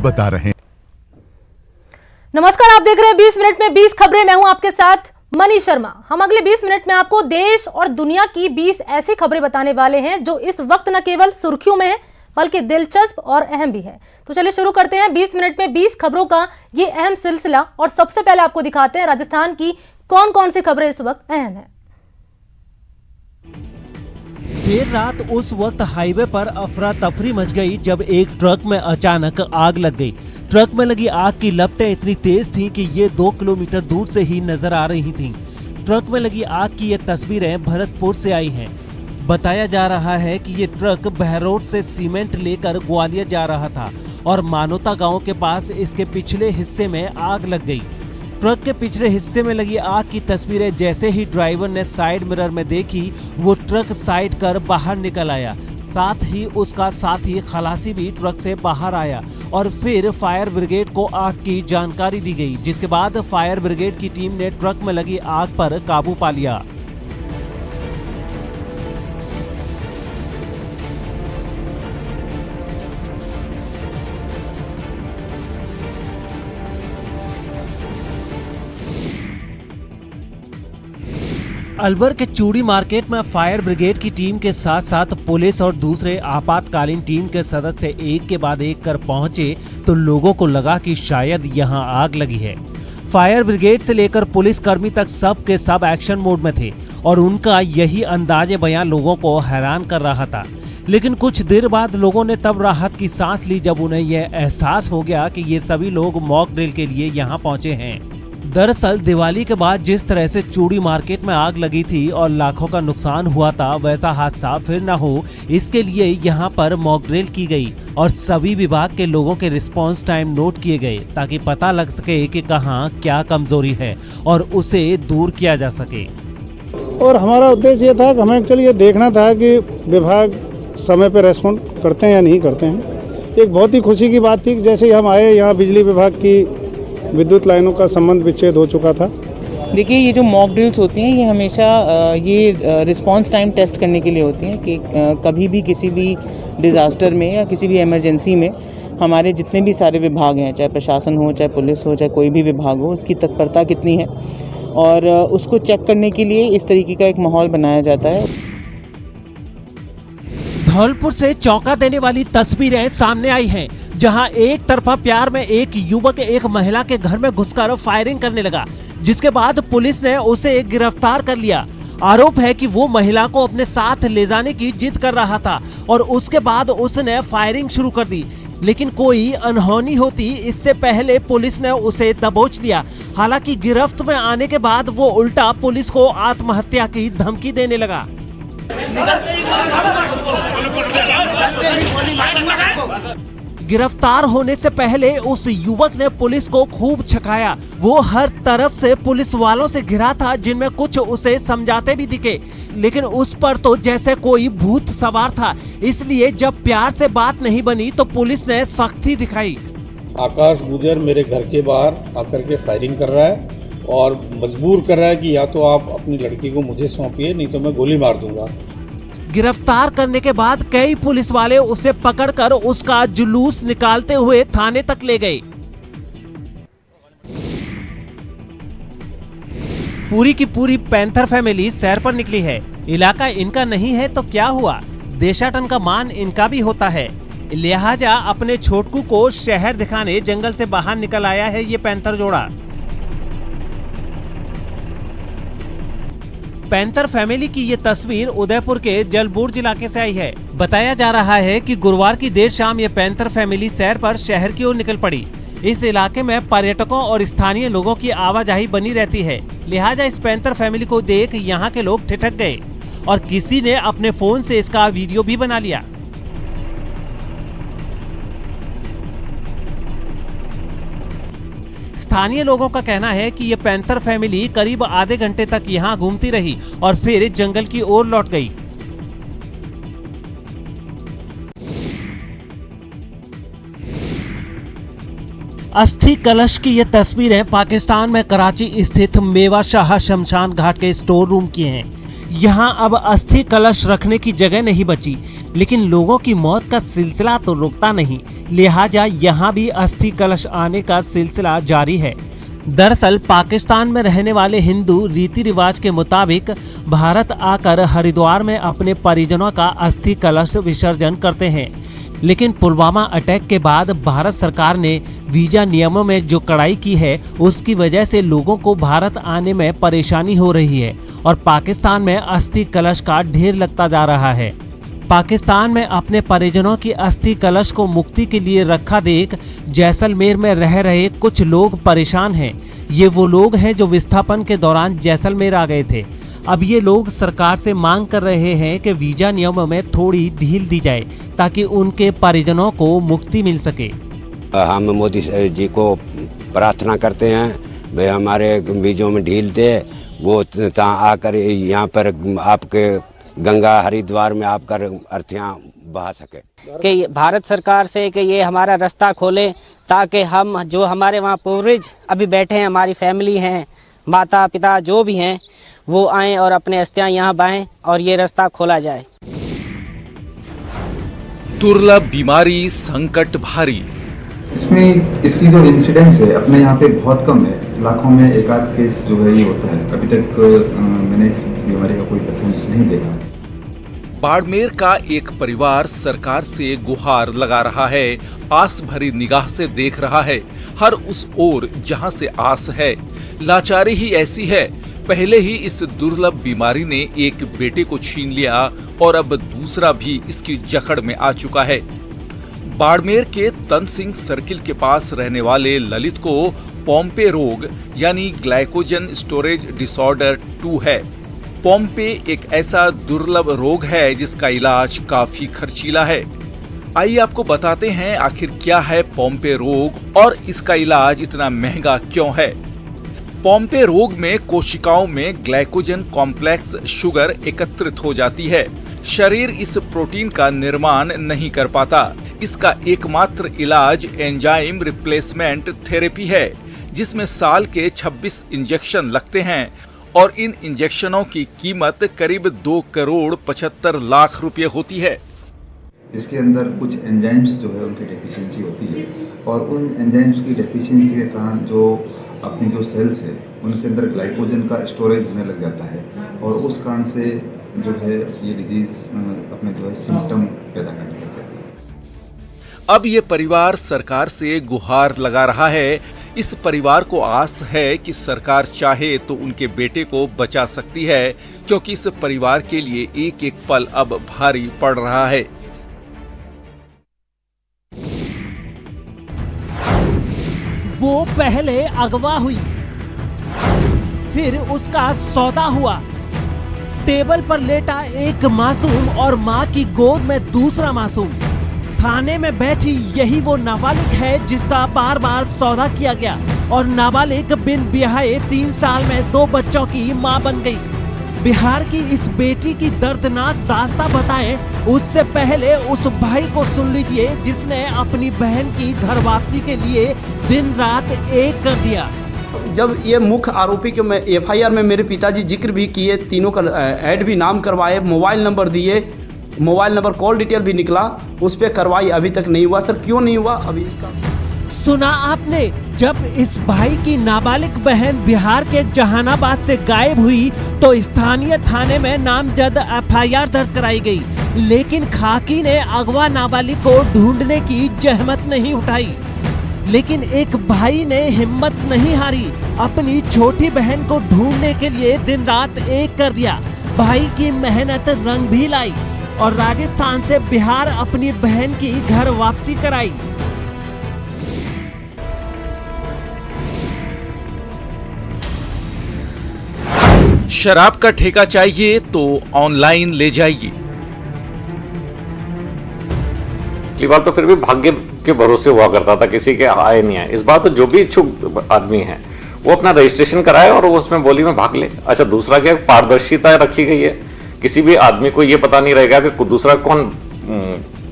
बता रहे हैं। नमस्कार, आप देख रहे हैं 20 मिनट में 20 खबरें। मैं हूं आपके साथ मनीष शर्मा। हम अगले 20 मिनट में आपको देश और दुनिया की 20 ऐसी खबरें बताने वाले हैं जो इस वक्त न केवल सुर्खियों में है बल्कि दिलचस्प और अहम भी है। तो चलिए शुरू करते हैं 20 मिनट में 20 खबरों का ये अहम सिलसिला। और सबसे पहले आपको दिखाते हैं राजस्थान की कौन कौन सी खबरें इस वक्त अहम है। देर रात उस वक्त हाईवे पर अफरा तफरी मच गई जब एक ट्रक में अचानक आग लग गई। ट्रक में लगी आग की लपटें इतनी तेज थीं कि ये 2 किलोमीटर दूर से ही नजर आ रही थीं। ट्रक में लगी आग की ये तस्वीरें भरतपुर से आई हैं। बताया जा रहा है कि ये ट्रक बहरोड से सीमेंट लेकर ग्वालियर जा रहा था और मानोता गांव के पास इसके पिछले हिस्से में आग लग गई। ट्रक के पिछले हिस्से में लगी आग की तस्वीरें जैसे ही ड्राइवर ने साइड मिरर में देखी, वो ट्रक साइड कर बाहर निकल आया। साथ ही उसका साथी खलासी भी ट्रक से बाहर आया और फिर फायर ब्रिगेड को आग की जानकारी दी गई, जिसके बाद फायर ब्रिगेड की टीम ने ट्रक में लगी आग पर काबू पा लिया। अलवर के चूड़ी मार्केट में फायर ब्रिगेड की टीम के साथ साथ पुलिस और दूसरे आपातकालीन टीम के सदस्य एक के बाद एक कर पहुंचे तो लोगों को लगा कि शायद यहां आग लगी है। फायर ब्रिगेड से लेकर पुलिस कर्मी तक सब के सब एक्शन मोड में थे और उनका यही अंदाजे बयां लोगों को हैरान कर रहा था। लेकिन कुछ देर बाद लोगों ने तब राहत की सांस ली जब उन्हें यह एहसास हो गया कि ये सभी लोग मॉक ड्रिल के लिए यहाँ पहुंचे हैं। दरअसल दिवाली के बाद जिस तरह से चूड़ी मार्केट में आग लगी थी और लाखों का नुकसान हुआ था, वैसा हादसा फिर न हो इसके लिए यहाँ पर मॉक ड्रिल की गई और सभी विभाग के लोगों के रिस्पांस टाइम नोट किए गए ताकि पता लग सके कि कहाँ क्या कमजोरी है और उसे दूर किया जा सके। और हमारा उद्देश्य ये था कि हमें एक्चुअली ये देखना था कि विभाग समय पर रेस्पॉन्ड करते हैं या नहीं करते हैं। एक बहुत ही खुशी की बात थी कि जैसे ही हम आए यहाँ बिजली विभाग की विद्युत लाइनों का संबंध विच्छेद हो चुका था। देखिए, ये जो मॉक ड्रिल्स होती हैं ये हमेशा ये रिस्पांस टाइम टेस्ट करने के लिए होती हैं कि कभी भी किसी भी डिज़ास्टर में या किसी भी इमरजेंसी में हमारे जितने भी सारे विभाग हैं, चाहे प्रशासन हो, चाहे पुलिस हो, चाहे कोई भी विभाग हो, उसकी तत्परता कितनी है और उसको चेक करने के लिए इस तरीके का एक माहौल बनाया जाता है। धौलपुर से चौंका देने वाली तस्वीरें सामने आई हैं, जहां एक तरफा प्यार में एक युवक एक महिला के घर में घुसकर फायरिंग करने लगा, जिसके बाद पुलिस ने उसे गिरफ्तार कर लिया। आरोप है कि वो महिला को अपने साथ ले जाने की जिद कर रहा था और उसके बाद उसने फायरिंग शुरू कर दी। लेकिन कोई अनहोनी होती इससे पहले पुलिस ने उसे दबोच लिया। हालांकि गिरफ्त में आने के बाद वो उल्टा पुलिस को आत्महत्या की धमकी देने लगा। गिरफ्तार होने से पहले उस युवक ने पुलिस को खूब छकाया। वो हर तरफ से पुलिस वालों से घिरा था, जिनमें कुछ उसे समझाते भी दिखे, लेकिन उस पर तो जैसे कोई भूत सवार था। इसलिए जब प्यार से बात नहीं बनी तो पुलिस ने सख्ती दिखाई। आकाश गुजर मेरे घर के बाहर आकर के फायरिंग कर रहा है और मजबूर कर रहा है कि या तो आप अपनी लड़की को मुझे सौंपिए, नहीं तो मैं गोली मार दूंगा। गिरफ्तार करने के बाद कई पुलिस वाले उसे पकड़कर उसका जुलूस निकालते हुए थाने तक ले गए। पूरी की पूरी पैंथर फैमिली सैर पर निकली है। इलाका इनका नहीं है तो क्या हुआ, देशाटन का मान इनका भी होता है। लिहाजा अपने छोटकू को शहर दिखाने जंगल से बाहर निकल आया है ये पैंथर जोड़ा। पैंथर फैमिली की ये तस्वीर उदयपुर के जलबुर्ज इलाके से आई है। बताया जा रहा है कि गुरुवार की देर शाम ये पैंथर फैमिली सैर पर शहर की ओर निकल पड़ी। इस इलाके में पर्यटकों और स्थानीय लोगों की आवाजाही बनी रहती है, लिहाजा इस पैंथर फैमिली को देख यहाँ के लोग ठिठक गए और किसी ने अपने फोन से इसका वीडियो भी बना लिया। स्थानीय लोगों का कहना है कि ये पैंथर फैमिली करीब आधे घंटे तक यहाँ घूमती रही और फिर जंगल की ओर लौट गई। अस्थि कलश की ये तस्वीरें पाकिस्तान में कराची स्थित मेवा शाह शमशान घाट के स्टोर रूम की हैं। यहाँ अब अस्थि कलश रखने की जगह नहीं बची, लेकिन लोगों की मौत का सिलसिला तो रुकता नहीं। लिहाजा यहाँ भी अस्थि कलश आने का सिलसिला जारी है। दरअसल पाकिस्तान में रहने वाले हिंदू रीति रिवाज के मुताबिक भारत आकर हरिद्वार में अपने परिजनों का अस्थि कलश विसर्जन करते हैं, लेकिन पुलवामा अटैक के बाद भारत सरकार ने वीजा नियमों में जो कड़ाई की है उसकी वजह से लोगों को भारत आने में परेशानी हो रही है और पाकिस्तान में अस्थि कलश का ढेर लगता जा रहा है। पाकिस्तान में अपने परिजनों की अस्थि कलश को मुक्ति के लिए रखा देख जैसलमेर में रह रहे कुछ लोग परेशान हैं। ये वो लोग हैं जो विस्थापन के दौरान जैसलमेर आ गए थे। अब ये लोग सरकार से मांग कर रहे हैं कि वीजा नियमों में थोड़ी ढील दी जाए ताकि उनके परिजनों को मुक्ति मिल सके। हम मोदी जी को प्रार्थना करते हैं भाई हमारे वीज़ों में ढील दे, वो आकर यहाँ पर आपके गंगा हरिद्वार में आकर अर्थियाँ बहा सके। कि भारत सरकार से कि ये हमारा रास्ता खोले ताकि हम जो हमारे वहाँ पूर्वज अभी बैठे हैं, हमारी फैमिली हैं, माता पिता जो भी हैं, वो आएं और अपने अस्थियाँ यहाँ बहाएं और ये रास्ता खोला जाए। दुर्लभ बीमारी संकट भारी। इसमें इसकी जो इंसिडेंस है अपने यहाँ पे बहुत कम है, लाखों में एक आध केस जो है ये होता है। अभी तक मैंने इस बीमारी का कोई पेशेंट नहीं देखा। बाड़मेर का एक परिवार सरकार से गुहार लगा रहा है, आस भरी निगाह से देख रहा है हर उस ओर जहां से आस है। लाचारी ही ऐसी है, पहले ही इस दुर्लभ बीमारी ने एक बेटे को छीन लिया और अब दूसरा भी इसकी जकड़ में आ चुका है। बाड़मेर के तन सिंह सर्किल के पास रहने वाले ललित को पोम्पे रोग यानी ग्लाइकोजन स्टोरेज डिसऑर्डर 2 है। पोम्पे एक ऐसा दुर्लभ रोग है जिसका इलाज काफी खर्चीला है। आइए आपको बताते हैं आखिर क्या है पोम्पे रोग और इसका इलाज इतना महंगा क्यों है। पोम्पे रोग में कोशिकाओं में ग्लाइकोजन कॉम्प्लेक्स शुगर एकत्रित हो जाती है। शरीर इस प्रोटीन का निर्माण नहीं कर पाता। इसका एकमात्र इलाज एंजाइम रिप्लेसमेंट थेरेपी है, जिसमें साल के 26 इंजेक्शन लगते हैं और इन इंजेक्शनों की कीमत करीब 2 करोड़ 75 लाख रुपए होती है। इसके अंदर कुछ एंजाइम्स जो है उनकी डेफिशिएंसी होती है और उन एंजाइम्स की डेफिशिएंसी के कारण जो अपनी जो सेल्स है उनके अंदर ग्लाइकोजन का स्टोरेज होने लग जाता है और उस कारण से जो है ये डिजीज अपने जो है सिम्टम पैदा करने लग जाती है। अब ये परिवार सरकार से गुहार लगा रहा है। इस परिवार को आस है कि सरकार चाहे तो उनके बेटे को बचा सकती है, क्योंकि इस परिवार के लिए एक एक पल अब भारी पड़ रहा है। वो पहले अगवा हुई, फिर उसका सौदा हुआ। टेबल पर लेटा एक मासूम और मां की गोद में दूसरा मासूम। थाने में बैठी यही वो नाबालिग है जिसका बार बार सौदा किया गया और नाबालिग बिन ब्याहे 3 साल में 2 बच्चों की मां बन गई। बिहार की इस बेटी की दर्दनाक दास्तां बताएं उससे पहले उस भाई को सुन लीजिए जिसने अपनी बहन की घर वापसी के लिए दिन रात एक कर दिया। जब ये मुख्य आरोपी के मैं एफआईआर में मेरे पिताजी जिक्र भी किए, तीनों का ऐड भी नाम करवाए, मोबाइल नंबर दिए, मोबाइल नंबर कॉल डिटेल भी निकला, उस पर कार्रवाई अभी तक नहीं हुआ। सर क्यों नहीं हुआ अभी इसका? सुना आपने, जब इस भाई की नाबालिग बहन बिहार के जहानाबाद से गायब हुई तो स्थानीय थाने में नामजद एफआईआर दर्ज कराई गई, लेकिन खाकी ने अगवा नाबालिग को ढूंढने की जहमत नहीं उठाई। लेकिन एक भाई ने हिम्मत नहीं हारी, अपनी छोटी बहन को ढूंढने के लिए दिन रात एक कर दिया। भाई की मेहनत रंग भी लाई और राजस्थान से बिहार अपनी बहन की घर वापसी कराई। शराब का ठेका चाहिए तो ऑनलाइन ले जाइए। पिछली बार तो फिर भी भाग्य के भरोसे हुआ करता था, किसी के आए नहीं आए। इस बार तो जो भी इच्छुक आदमी है वो अपना रजिस्ट्रेशन कराए और वो उसमें बोली में भाग ले। अच्छा, दूसरा क्या, पारदर्शिता रखी गई है, किसी भी आदमी को ये पता नहीं रहेगा कि दूसरा कौन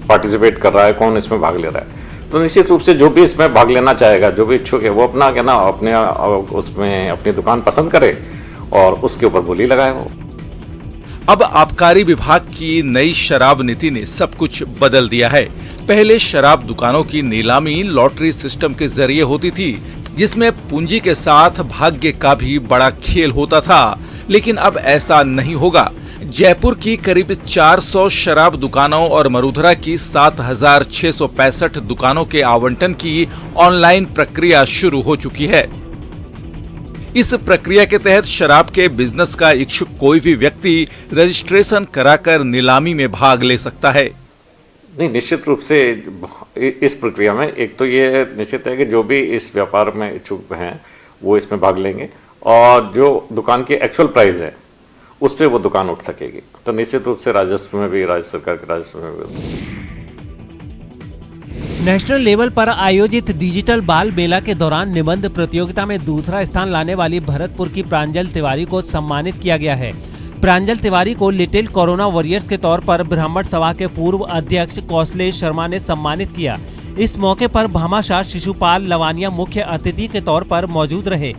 पार्टिसिपेट कर रहा है, कौन इसमें भाग ले रहा है। तो निश्चित रूप से जो भी इसमें भाग लेना चाहेगा, जो भी इच्छुक है, वो अपना क्या ना अपने उसमें अपनी दुकान पसंद करे और उसके ऊपर बोली लगाए। वो अब आबकारी विभाग की नई शराब नीति ने सब कुछ बदल दिया है। पहले शराब दुकानों की नीलामी लॉटरी सिस्टम के जरिए होती थी, जिसमें पूंजी के साथ भाग्य का भी बड़ा खेल होता था, लेकिन अब ऐसा नहीं होगा। जयपुर की करीब 400 शराब दुकानों और मरुधरा की 7,665 दुकानों के आवंटन की ऑनलाइन प्रक्रिया शुरू हो चुकी है। इस प्रक्रिया के तहत शराब के बिजनेस का इच्छुक कोई भी व्यक्ति रजिस्ट्रेशन कराकर नीलामी में भाग ले सकता है। नहीं, निश्चित रूप से इस प्रक्रिया में एक तो ये निश्चित है कि जो भी इस व्यापार में इच्छुक हैं वो इसमें भाग लेंगे, और जो दुकान की एक्चुअल प्राइस है उस पर वो दुकान उठ सकेगी। तो निश्चित रूप से राजस्व में भी, राज्य सरकार के राजस्व में भी। नेशनल लेवल पर आयोजित डिजिटल बाल मेला के दौरान निबंध प्रतियोगिता में दूसरा स्थान लाने वाली भरतपुर की प्रांजल तिवारी को सम्मानित किया गया है। प्रांजल तिवारी को लिटिल कोरोना वॉरियर्स के तौर पर ब्राह्मण सभा के पूर्व अध्यक्ष कौशलेश शर्मा ने सम्मानित किया। इस मौके पर भामाशाह शिशुपाल लवानिया मुख्य अतिथि के तौर पर मौजूद रहे।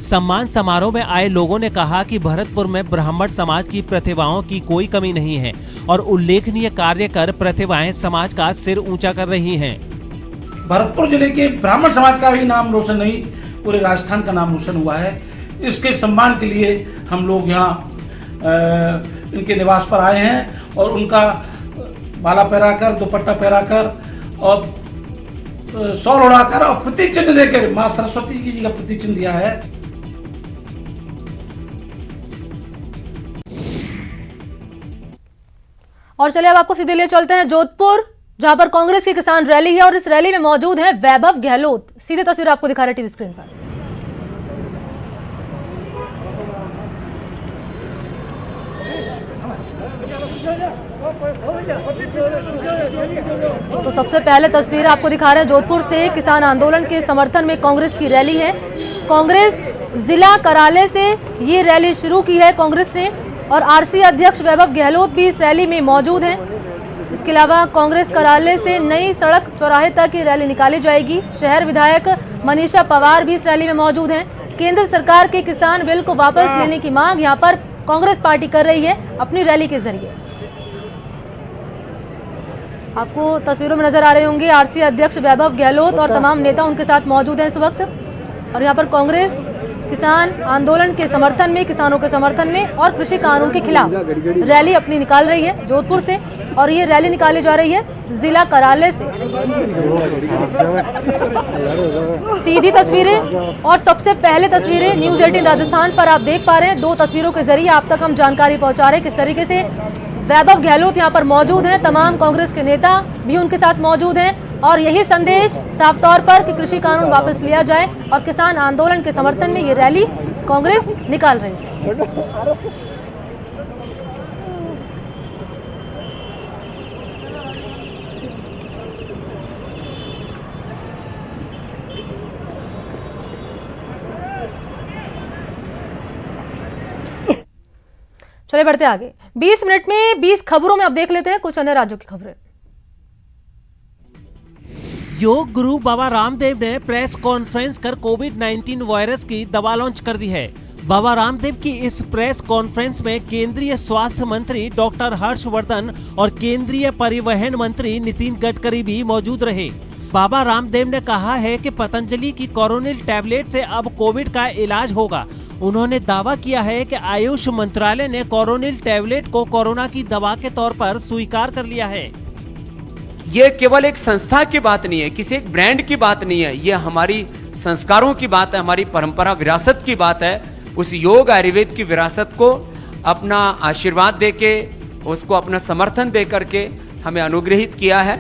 सम्मान समारोह में आए लोगों ने कहा कि भरतपुर में ब्राह्मण समाज की प्रतिभाओं की कोई कमी नहीं है और उल्लेखनीय कार्य कर प्रतिभाएं समाज का सिर ऊंचा कर रही हैं। भरतपुर जिले के ब्राह्मण समाज का भी नाम रोशन नहीं, पूरे राजस्थान का नाम रोशन हुआ है। इसके सम्मान के लिए हम लोग यहाँ इनके निवास पर आए हैं और उनका बाला पहराकर, दुपट्टा पहराकर और शॉल उड़ाकर और प्रतीक चिन्ह देकर माँ सरस्वती जी का प्रतीक चिन्ह दिया है। और चलिए अब आपको सीधे ले चलते हैं जोधपुर, जहां पर कांग्रेस की किसान रैली है और इस रैली में मौजूद है वैभव गहलोत। सीधे तस्वीर आपको दिखा रहे टीवी स्क्रीन पर। तो सबसे पहले तस्वीर आपको दिखा रहे हैं जोधपुर से। किसान आंदोलन के समर्थन में कांग्रेस की रैली है। कांग्रेस जिला कार्यालय से ये रैली शुरू की है कांग्रेस ने, और आरसी अध्यक्ष वैभव गहलोत भी इस रैली में मौजूद हैं। इसके अलावा कांग्रेस कार्यालय से नई सड़क चौराहे तक की रैली निकाली जाएगी। शहर विधायक मनीषा पवार भी इस रैली में मौजूद हैं। केंद्र सरकार के किसान बिल को वापस लेने की मांग यहां पर कांग्रेस पार्टी कर रही है अपनी रैली के जरिए। आपको तस्वीरों में नजर आ रहे होंगे आरसी अध्यक्ष वैभव गहलोत और तमाम नेता उनके साथ मौजूद हैं इस वक्त। और यहाँ पर कांग्रेस किसान आंदोलन के समर्थन में, किसानों के समर्थन में और कृषि कानून के खिलाफ रैली अपनी निकाल रही है जोधपुर से, और ये रैली निकाली जा रही है जिला कार्यालय से। सीधी तस्वीरें और सबसे पहले तस्वीरें न्यूज़ 18 राजस्थान पर आप देख पा रहे हैं। दो तस्वीरों के जरिए आप तक हम जानकारी पहुंचा रहे हैं किस तरीके से वैभव गहलोत यहाँ पर मौजूद हैं। तमाम कांग्रेस के नेता भी उनके साथ मौजूद हैं और यही संदेश साफ तौर पर कि कृषि कानून वापस लिया जाए और किसान आंदोलन के समर्थन में ये रैली कांग्रेस निकाल रही है। चलिए बढ़ते आगे। 20 मिनट में 20 खबरों में अब देख लेते हैं कुछ अन्य राज्यों की खबरें। योग गुरु बाबा रामदेव ने प्रेस कॉन्फ्रेंस कर कोविड-19 वायरस की दवा लॉन्च कर दी है। बाबा रामदेव की इस प्रेस कॉन्फ्रेंस में केंद्रीय स्वास्थ्य मंत्री डॉक्टर हर्षवर्धन और केंद्रीय परिवहन मंत्री नितिन गडकरी भी मौजूद रहे। बाबा रामदेव ने कहा है कि पतंजलि की कोरोनिल टैबलेट से अब कोविड का इलाज होगा। उन्होंने दावा किया है कि आयुष मंत्रालय ने कोरोनिल टैबलेट को कोरोना की दवा के तौर पर स्वीकार कर लिया है। ये केवल एक संस्था की बात नहीं है, किसी एक ब्रांड की बात नहीं है, ये हमारी संस्कारों की बात है, हमारी परंपरा विरासत की बात है। उस योग आयुर्वेद की विरासत को अपना आशीर्वाद देके, उसको अपना समर्थन दे करके हमें अनुग्रहित किया है।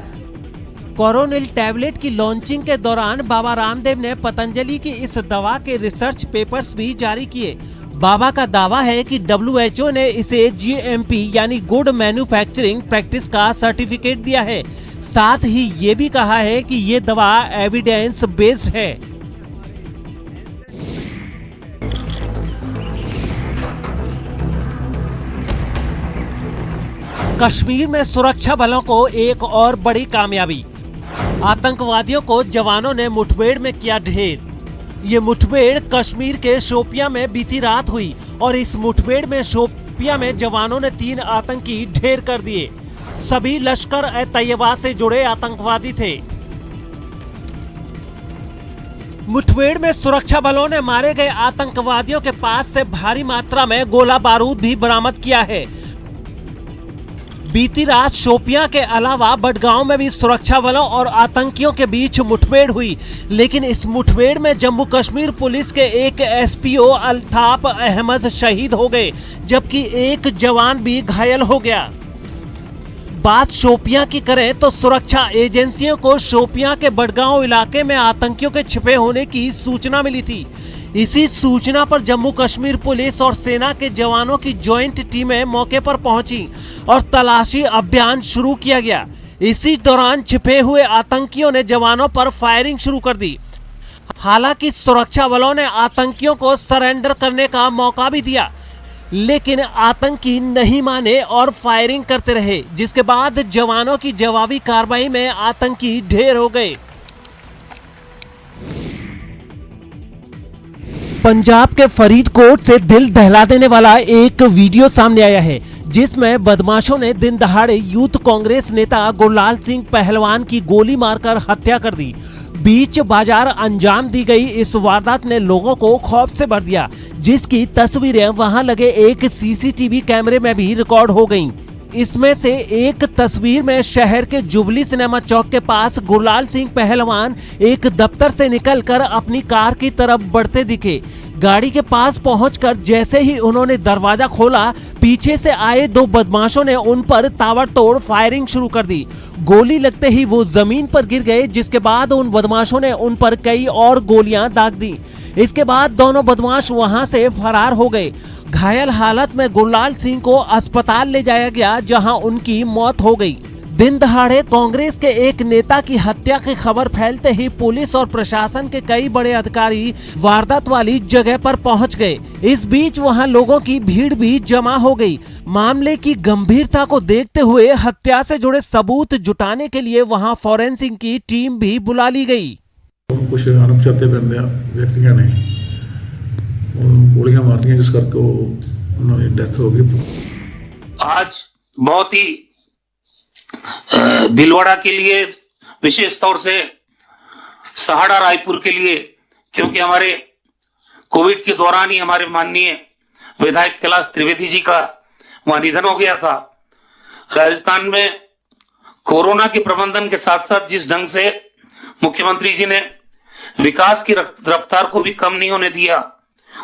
कोरोनिल टैबलेट की लॉन्चिंग के दौरान बाबा रामदेव ने पतंजलि की इस दवा के रिसर्च पेपर्स भी जारी किए। बाबा का दावा है कि WHO ने इसे GMP यानी गुड मैन्युफैक्चरिंग प्रैक्टिस का सर्टिफिकेट दिया है। साथ ही ये भी कहा है कि ये दवा एविडेंस बेस्ड है। कश्मीर में सुरक्षा बलों को एक और बड़ी कामयाबी। आतंकवादियों को जवानों ने मुठभेड़ में किया ढेर। ये मुठभेड़ कश्मीर के शोपियां में बीती रात हुई और इस मुठभेड़ में शोपियां में जवानों ने 3 आतंकी ढेर कर दिए। सभी लश्कर-ए-तैयबा से जुड़े आतंकवादी थे। मुठभेड़ में सुरक्षा बलों ने मारे गए आतंकवादियों के पास से भारी मात्रा में गोला बारूद भी बरामद किया है। बीती रात शोपियां के अलावा बडगांव में भी सुरक्षा बलों और आतंकियों के बीच मुठभेड़ हुई, लेकिन इस मुठभेड़ में जम्मू कश्मीर पुलिस के एक एसपीओ अल्ताफ अहमद शहीद हो गए, जबकि एक जवान भी घायल हो गया। बात शोपियां की करें तो सुरक्षा एजेंसियों को शोपियां के बडगांव इलाके में आतंकियों के छिपे होने की सूचना मिली थी। इसी सूचना पर जम्मू कश्मीर पुलिस और सेना के जवानों की ज्वाइंट टीमें मौके पर पहुंची और तलाशी अभियान शुरू किया गया। इसी दौरान छिपे हुए आतंकियों ने जवानों पर फायरिंग शुरू कर दी। हालांकि सुरक्षा बलों ने आतंकियों को सरेंडर करने का मौका भी दिया, लेकिन आतंकी नहीं माने और फायरिंग करते रहे, जिसके बाद जवानों की जवाबी कार्रवाई में आतंकी ढेर हो गए। पंजाब के फरीदकोट से दिल दहला देने वाला एक वीडियो सामने आया है, जिसमें बदमाशों ने दिन दहाड़े यूथ कांग्रेस नेता गुरलाल सिंह पहलवान की गोली मारकर हत्या कर दी। बीच बाजार अंजाम दी गई इस वारदात ने लोगों को खौफ से भर दिया, जिसकी तस्वीरें वहां लगे एक सीसीटीवी कैमरे में भी रिकॉर्ड हो गईं। इसमें से एक तस्वीर में शहर के जुबली सिनेमा चौक के पास गुरलाल सिंह पहलवान एक दफ्तर से निकलकर अपनी कार की तरफ बढ़ते दिखे। गाड़ी के पास पहुंचकर जैसे ही उन्होंने दरवाजा खोला, पीछे से आए दो बदमाशों ने उन पर ताबड़तोड़ फायरिंग शुरू कर दी। गोली लगते ही वो जमीन पर गिर गए, जिसके बाद उन बदमाशों ने उन पर कई और गोलियां दाग दी। इसके बाद दोनों बदमाश वहां से फरार हो गए। घायल हालत में गुरलाल सिंह को अस्पताल ले जाया गया, जहां उनकी मौत हो गई। दिन दहाड़े कांग्रेस के एक नेता की हत्या की खबर फैलते ही पुलिस और प्रशासन के कई बड़े अधिकारी वारदात वाली जगह पर पहुंच गए। इस बीच वहां लोगों की भीड़ भी जमा हो गई। मामले की गंभीरता को देखते हुए हत्या से जुड़े सबूत जुटाने के लिए वहां फॉरेंसिक की टीम भी बुला ली गई। कुछ अनपछाते व्यक्तियों ने गोलियां मारती जिस करके उन्होंने डेथ हो गई। आज बहुत ही भीलवाड़ा के लिए, विशेष तौर से सहाड़ा रायपुर के लिए, क्योंकि हमारे कोविड के दौरान ही हमारे माननीय विधायक कैलाश त्रिवेदी जी का वहां निधन हो गया था। राजस्थान में कोरोना के प्रबंधन के साथ साथ जिस ढंग से मुख्यमंत्री जी ने विकास की रफ्तार को भी कम नहीं होने दिया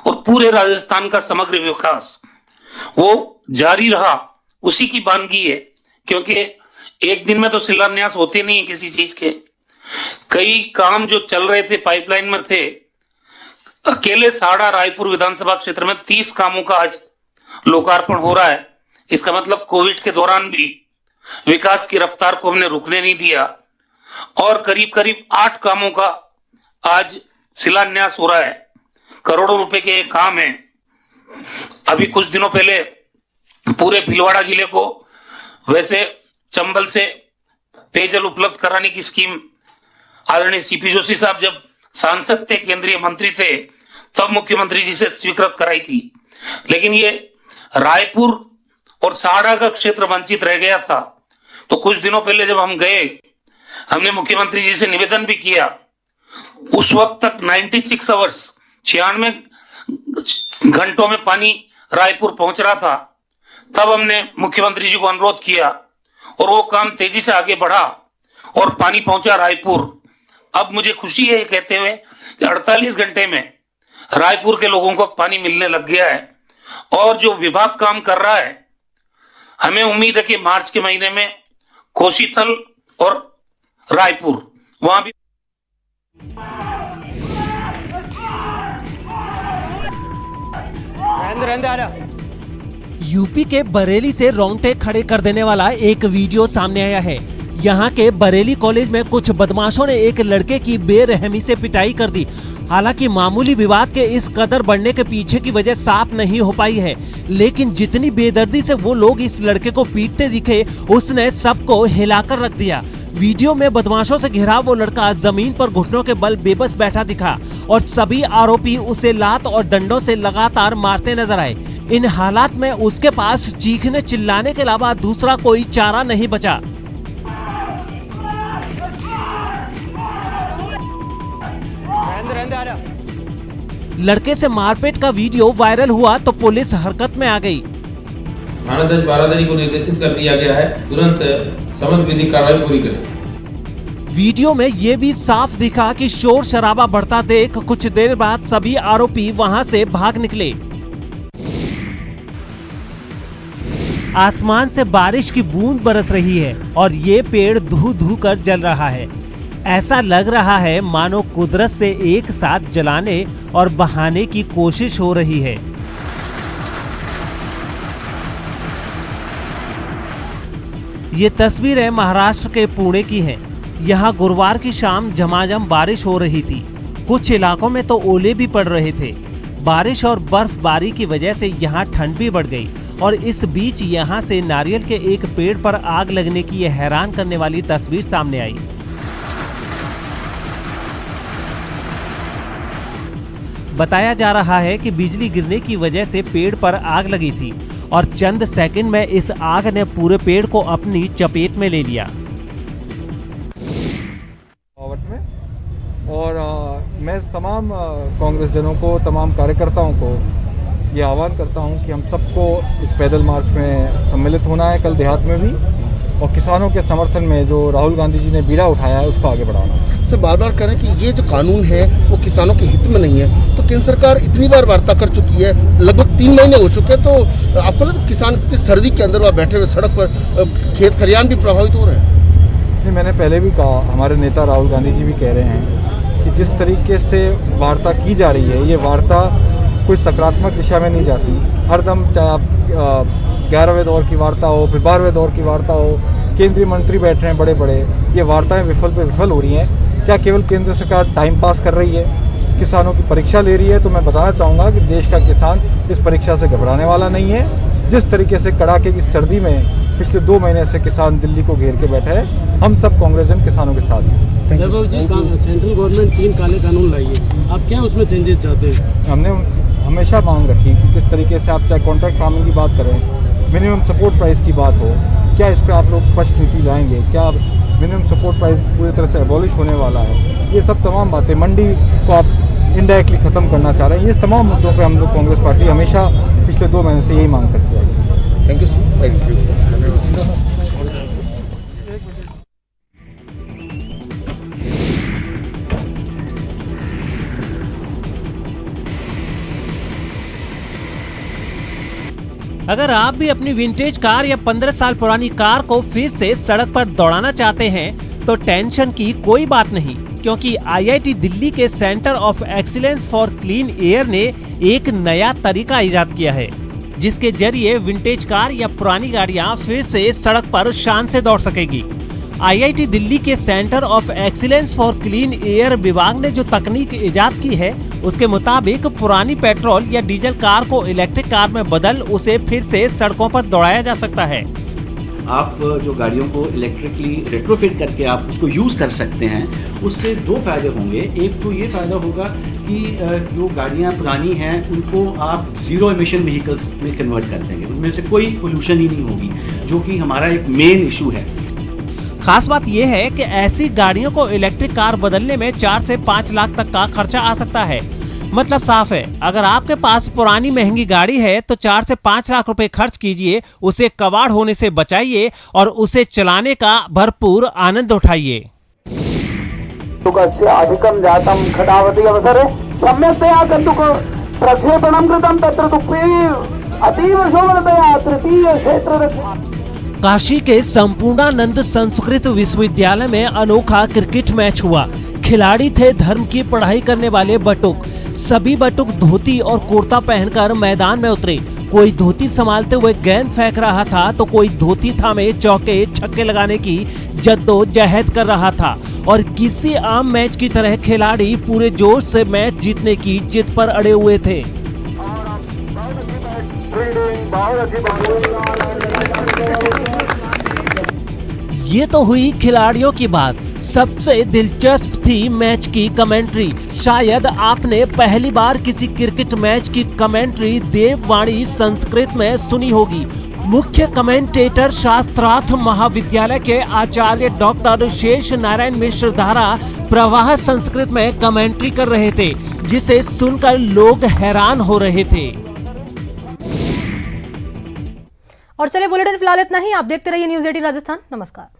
और पूरे राजस्थान का समग्र विकास वो जारी रहा, उसी की बानगी है। क्योंकि एक दिन में तो शिलान्यास होते नहीं है किसी चीज के। कई काम जो चल रहे थे, पाइपलाइन में थे। अकेले सहाड़ा रायपुर विधानसभा क्षेत्र में 30 कामों का आज लोकार्पण हो रहा है। इसका मतलब कोविड के दौरान भी विकास की रफ्तार को हमने रुकने नहीं दिया और करीब करीब 8 कामों का आज शिलान्यास हो रहा है। करोड़ों रुपए के काम है। अभी कुछ दिनों पहले पूरे भीलवाड़ा जिले को वैसे चंबल से पेयजल उपलब्ध कराने की स्कीम आदरणीय सीपी जोशी साहब जब सांसद थे, केंद्रीय मंत्री थे, तब मुख्यमंत्री जी से स्वीकृत कराई थी। लेकिन ये रायपुर और सहाड़ा का क्षेत्र वंचित रह गया था। तो कुछ दिनों पहले जब हम गए, हमने मुख्यमंत्री जी से निवेदन भी किया। उस वक्त तक 96 आवर्स 96 घंटों में पानी रायपुर पहुंच रहा था। तब हमने मुख्यमंत्री जी को अनुरोध किया और वो काम तेजी से आगे बढ़ा और पानी पहुंचा रायपुर। अब मुझे खुशी है ये कहते हुए कि 48 घंटे में रायपुर के लोगों को पानी मिलने लग गया है। और जो विभाग काम कर रहा है, हमें उम्मीद है कि मार्च के महीने में कोसीतल और रायपुर वहां भी यूपी के बरेली से रोंगटे खड़े कर देने वाला एक वीडियो सामने आया है। यहाँ के बरेली कॉलेज में कुछ बदमाशों ने एक लड़के की बेरहमी से पिटाई कर दी। हालांकि मामूली विवाद के इस कदर बढ़ने के पीछे की वजह साफ नहीं हो पाई है, लेकिन जितनी बेदर्दी से वो लोग इस लड़के को पीटते दिखे, उसने सबको हिलाकर रख दिया। वीडियो में बदमाशों से घिरा वो लड़का जमीन पर घुटनों के बल बेबस बैठा दिखा और सभी आरोपी उसे लात और डंडों से लगातार मारते नजर आए। इन हालात में उसके पास चीखने चिल्लाने के अलावा दूसरा कोई चारा नहीं बचा। लड़के से मारपीट का वीडियो वायरल हुआ तो पुलिस हरकत में आ गई। थाना 10 बारादरी को निर्देशित कर दिया गया है, तुरंत समस्त विधिक कार्रवाई पूरी करें। वीडियो में ये भी साफ दिखा कि शोर शराबा बढ़ता देख कुछ देर बाद सभी आरोपी वहां से भाग निकले। आसमान से बारिश की बूंद बरस रही है और ये पेड़ धू धू कर जल रहा है। ऐसा लग रहा है मानो कुदरत से एक साथ जलाने और बहाने की कोशिश हो रही है। ये तस्वीरें महाराष्ट्र के पुणे की हैं। यहाँ गुरुवार की शाम झमाझम बारिश हो रही थी। कुछ इलाकों में तो ओले भी पड़ रहे थे। बारिश और बर्फबारी की वजह से यहाँ ठंड भी बढ़ गई और इस बीच यहाँ से नारियल के एक पेड़ पर आग लगने की यह हैरान करने वाली तस्वीर सामने आई। बताया जा रहा है कि बिजली गिरने की वजह से पेड़ पर आग लगी थी और चंद सेकंड में इस आग ने पूरे पेड़ को अपनी चपेट में ले लिया। और मैं तमाम कांग्रेस जनों को, तमाम कार्यकर्ताओं को ये आह्वान करता हूं कि हम सबको इस पैदल मार्च में सम्मिलित होना है कल देहात में भी, और किसानों के समर्थन में जो राहुल गांधी जी ने बीड़ा उठाया है उसको आगे बढ़ाना है। सर बार बार करें कि ये जो कानून है वो किसानों के हित में नहीं है, तो केंद्र सरकार इतनी बार वार्ता कर चुकी है, लगभग 3 महीने हो चुके हैं, तो आपको लगता है किसान कितनी सर्दी के अंदर वहाँ बैठे हुए सड़क पर खेत खलियान भी प्रभावित हो रहे हैं? नहीं, मैंने पहले भी कहा, हमारे नेता राहुल गांधी जी भी कह रहे हैं कि जिस तरीके से वार्ता की जा रही है, ये वार्ता कोई सकारात्मक दिशा में नहीं जाती। हरदम चाहे आप 11वें दौर की वार्ता हो, फिर 12वें दौर की वार्ता हो, केंद्रीय मंत्री बैठ रहे हैं बड़े बड़े, ये वार्ताएं विफल पे विफल हो रही हैं। क्या केवल केंद्र सरकार टाइम पास कर रही है, किसानों की परीक्षा ले रही है? तो मैं बताना चाहूँगा कि देश का किसान इस परीक्षा से घबराने वाला नहीं है। जिस तरीके से कड़ाके की सर्दी में पिछले 2 महीने से किसान दिल्ली को घेर के बैठे हैं, हम सब कांग्रेसजन किसानों के साथ हैं। सेंट्रल गवर्नमेंट 3 काले कानून लाई है, आप क्या उसमें चेंजेस चाहते हैं? हमने हमेशा मांग रखी कि किस तरीके से आप चाहे कॉन्ट्रैक्ट फार्मिंग की बात करें, मिनिमम सपोर्ट प्राइस की बात हो, क्या इस पर आप लोग स्पष्ट नीति लाएंगे? क्या मिनिमम सपोर्ट प्राइस पूरी तरह से एबॉलिश होने वाला है? ये सब तमाम बातें, मंडी को आप इनडायरेक्टली ख़त्म करना चाह रहे हैं, ये तमाम मुद्दों पर हम लोग कांग्रेस पार्टी हमेशा पिछले 2 महीने से यही मांग करती है। Thank you sir. Thank you. अगर आप भी अपनी विंटेज कार या 15 साल पुरानी कार को फिर से सड़क पर दौड़ाना चाहते हैं तो टेंशन की कोई बात नहीं, क्योंकि IIT दिल्ली के centre of excellence for clean air ने एक नया तरीका इजाद किया है, जिसके जरिए विंटेज कार या पुरानी गाड़ियां फिर से सड़क पर शान से दौड़ सकेगी। IIT दिल्ली के centre of excellence for clean air विभाग ने जो तकनीक इजाद की है, उसके मुताबिक पुरानी पेट्रोल या डीजल कार को इलेक्ट्रिक कार में बदल उसे फिर से सड़कों पर दौड़ाया जा सकता है। आप जो गाड़ियों को इलेक्ट्रिकली रेट्रोफिट करके आप उसको यूज़ कर सकते हैं, उससे 2 फायदे होंगे। एक तो ये फ़ायदा होगा कि जो गाड़ियाँ पुरानी हैं उनको आप ज़ीरो एमिशन व्हीकल्स में कन्वर्ट कर देंगे, उनमें से कोई पोल्यूशन ही नहीं होगी, जो कि हमारा एक मेन इशू है। खास बात यह है कि ऐसी गाड़ियों को इलेक्ट्रिक कार बदलने में 4 से 5 लाख तक का खर्चा आ सकता है। मतलब साफ है, अगर आपके पास पुरानी महंगी गाड़ी है तो 4 से 5 लाख रुपए खर्च कीजिए, उसे कबाड़ होने से बचाइए और उसे चलाने का भरपूर आनंद उठाइए। अधिकम जातम खटावती अवसरे सम्यक्तया कन्दुक प्रक्षेपणं कृतं तत्र दुःखे अतीव शोभनतया तृतीय क्षेत्र। काशी के संपूर्णानंद संस्कृत विश्वविद्यालय में अनोखा क्रिकेट मैच हुआ। खिलाड़ी थे धर्म की पढ़ाई करने वाले बटुक। सभी बटुक धोती और कुर्ता पहनकर मैदान में उतरे। कोई धोती संभालते हुए गेंद फेंक रहा था तो कोई धोती थामे चौके छक्के लगाने की जद्दोजहद कर रहा था। और किसी आम मैच की तरह खिलाड़ी पूरे जोश से मैच जीतने की जिद पर अड़े हुए थे। ये तो हुई खिलाड़ियों की बात। सबसे दिलचस्प थी मैच की कमेंट्री। शायद आपने पहली बार किसी क्रिकेट मैच की कमेंट्री देववाणी संस्कृत में सुनी होगी। मुख्य कमेंटेटर शास्त्रार्थ महाविद्यालय के आचार्य डॉक्टर शेष नारायण मिश्र धारा प्रवाह संस्कृत में कमेंट्री कर रहे थे, जिसे सुनकर लोग हैरान हो रहे थे। और चलिए बुलेटिन फिलहाल इतना ही। आप देखते रहिए न्यूज़ 18 राजस्थान। नमस्कार।